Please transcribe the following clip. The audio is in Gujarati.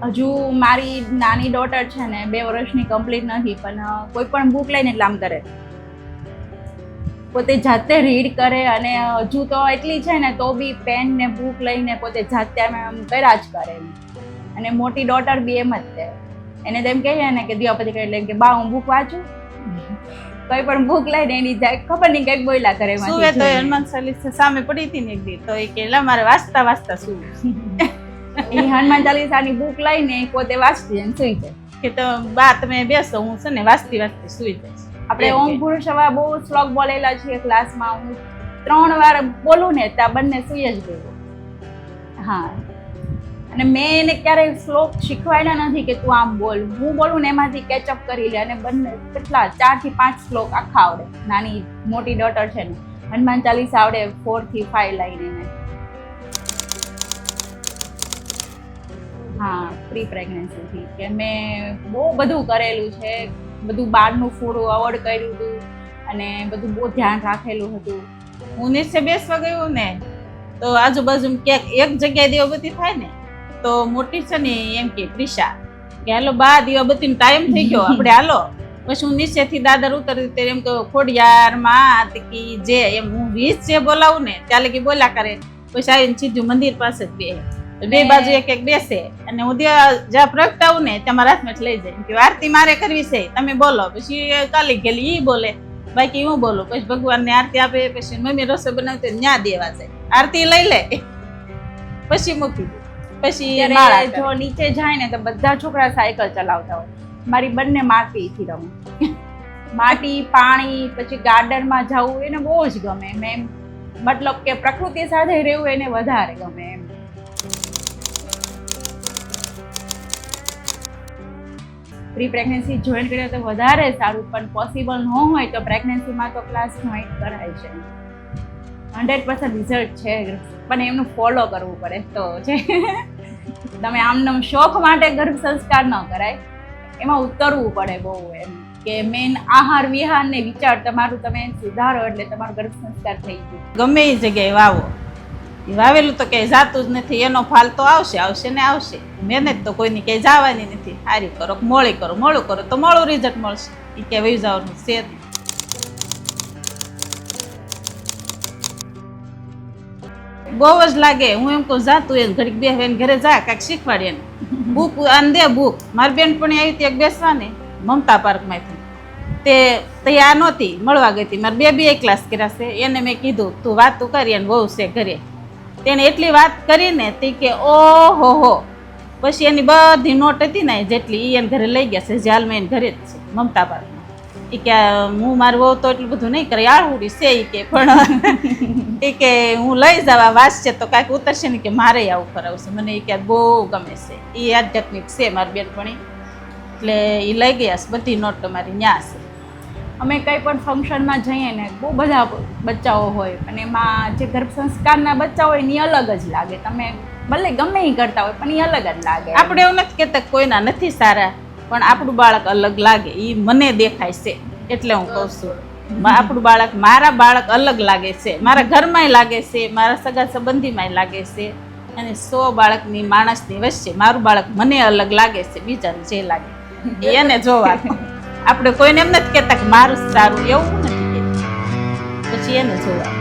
હજુ મારી નાની ડોટર છે ને 2 વર્ષની કમ્પ્લીટ નથી, પણ કોઈ પણ બુક લઈને એટલે આમ કરે, પોતે જાતે રીડ કરે. અને હજુ તો એટલી છે ને તો બી પેન ને બુક લઈને પોતે જાતે આમ કર્યા જ કરે. અને મોટી ડોટર બી એમ જ છે, એને તેમ કહીએ ને કે દિવા પછી કહી લે કે બા હું બુક વાંચું, કઈ પણ બુક લઈને એની જાય ખબર નહીં કઈક બોલ્યા કરે. સુવે તો હનુમાન ચાલીસા સામે પડી હતી ને એક દી, તો એ કે લા મારે વાંચતા વાંચતા સુવું. એ હનુમાન ચાલીસાની બુક લઈને પોતે વાંચતી અને સુઈ જાય કે તો બા તમે બેસો, હું છે ને વાંચતી વાંચતી સુઈ જઈશ. આપણે ઓમ પુરુષ સવા બહુ શ્લોક બોલેલા છીએ ક્લાસમાં, હું 3 વાર બોલું ને ત્યાં બંને સુઈ જ ગયું. હા, અને મેં એને ક્યારેય શ્લોક શીખવાડ્યા નથી કે તું આમ બોલ, હું બોલું ને એમાંથી કેચઅપ કરી લે. અને બંને કેટલા 4 થી 5 શ્લોક આખા આવડે. નાની મોટી ડોટર છે ને હનુમાન ચાલીસા આવડે 4 થી 5 લાઈને. હા, પ્રી પ્રેગ્નન્સીથી કે મેં બહુ બધું કરેલું છે, બધું બહારનું ફૂડ અવોઇડ કર્યું હતું અને બધું બહુ ધ્યાન રાખેલું હતું. હું નીચે બેસવા ગયું ને તો આજુબાજુ ક્યાંક એક જગ્યાએ દીવાબત્તી થાય ને તો મોટી છે ને એમ કે પ્રિશા કે હાલો બા દીવાબત્તીનો ટાઈમ થઈ ગયો આપણે હાલો. પછી હું નીચેથી દાદર ઉતરતી એમ કે ખોડિયાર માં કી જે એમ હું 20 જે બોલાવું ને ત્યારે કે બોલ્યા કરે. પછી આવીને સીધું મંદિર પાસે જ બે બાજુ એક એક બેસે અને હું જ્યાં પ્રગટાવું ને ત્યાં મારા હાથમાં લઈ જાય કે આરતી મારે કરવી છે તમે બોલો. પછી કાલી ગયેલી ઈ બોલે, બાકી હું બોલું. પછી ભગવાનને આરતી આપે, પછી મમ્મી રસોઈ બનાવતી ન્યા દેવા જાય, આરતી લઈ લે પછી મૂકી દે. પછી જો નીચે જાય ને તો બધા છોકરા સાયકલ ચલાવતા હોય, મારી બંને માટીથી રમે. માટી પાણી પછી ગાર્ડનમાં જવું એને બહુ જ ગમે. મેં મતલબ કે પ્રકૃતિ સાથે રહેવું એને વધારે ગમે એમ. પ્રી પ્રેગ્નન્સી જોઈન કરીએ તો વધારે સારું, પણ પોસિબલ ન હોય તો પ્રેગ્નન્સીમાં તો ક્લાસ જોઈન કરાય છે. 100% રિઝલ્ટ છે, પણ એમનું ફોલો કરવું પડે તો છે. તમે આમનામ શોખ માટે ગર્ભ સંસ્કાર ન કરાય, એમાં ઉતરવું પડે બહુ એમ કે મેન આહાર વિહાર ને વિચાર તમારું તમે સુધારો એટલે તમારું ગર્ભ સંસ્કાર થઈ ગયું. ગમે એ જગ્યાએ વાવો, વાવેલું તો ક્યાંય જાતું જ નથી, એનો ફાલ તો આવશે આવશે ને આવશે. મહેનત તો કોઈની ક્યાંય જવાની નથી. સારી કરો મોડી કરો, મોડું કરો તો મોડું રિઝલ્ટ મળશે. એ ક્યાં વહી જવાનું છે. બહુ જ લાગે. હું એમ કહું જાતું એને ઘડીક બેસવા ઘરે જા કાંઈક શીખવાડીએ ને બુક આને દે બુક. મારી બેનપણી આવી હતી એક બેસવા ને મમતા પાર્કમાંથી, તે તૈયાર નહોતી, મળવા ગઈ હતી. મારે બે ક્લાસ કર્યા છે. એને મેં કીધું તું વાતું કરી અને બહુ છે ઘરે. તેને એટલી વાત કરીને તે કે ઓહો હો. પછી એની બધી નોટ હતી ને જેટલી એને ઘરે લઈ ગયા છે, હાલમાં એને ઘરે જ છે મમતા પાર્કમાં. એ કે હું મારું બહુ તો એટલું બધું નહીં કરે, આળહુડી છે એ કે, પણ એ કે હું લઈ જવા વાંચશે તો કાંઈક ઉતરશે ને કે મારે આવું કરાવશે. મને એ કે બહુ ગમે છે, એ આધ્યાત્મિક છે મારી બેનપણી, એટલે એ લઈ ગયા છે. બધી નોટ તમારી ન્યા છે. અમે કંઈ પણ ફંક્શનમાં જઈએ ને બહુ બધા બચ્ચાઓ હોય, અને એમાં જે ગર્ભ સંસ્કારના બચ્ચા હોય એની અલગ જ લાગે. તમે ભલે ગમે એ કરતા હોય પણ એ અલગ જ લાગે. આપણે એવું નથી કહેતા કોઈના નથી સારા, પણ આપણું બાળક અલગ લાગે. એ મને દેખાય છે એટલે હું કહું છું આપણું બાળક, મારા બાળક અલગ લાગે છે, મારા ઘરમાંય લાગે છે, મારા સગા સંબંધીમાંય લાગે છે, અને 100 બાળકની માણસની વચ્ચે મારું બાળક મને અલગ લાગે છે. બીજાને જે લાગે એને જોવાનું. આપણે કોઈને એમ નથી કહેતા કે મારું સારું, એવું નથી કહેતા. પછી એને જોવાનું.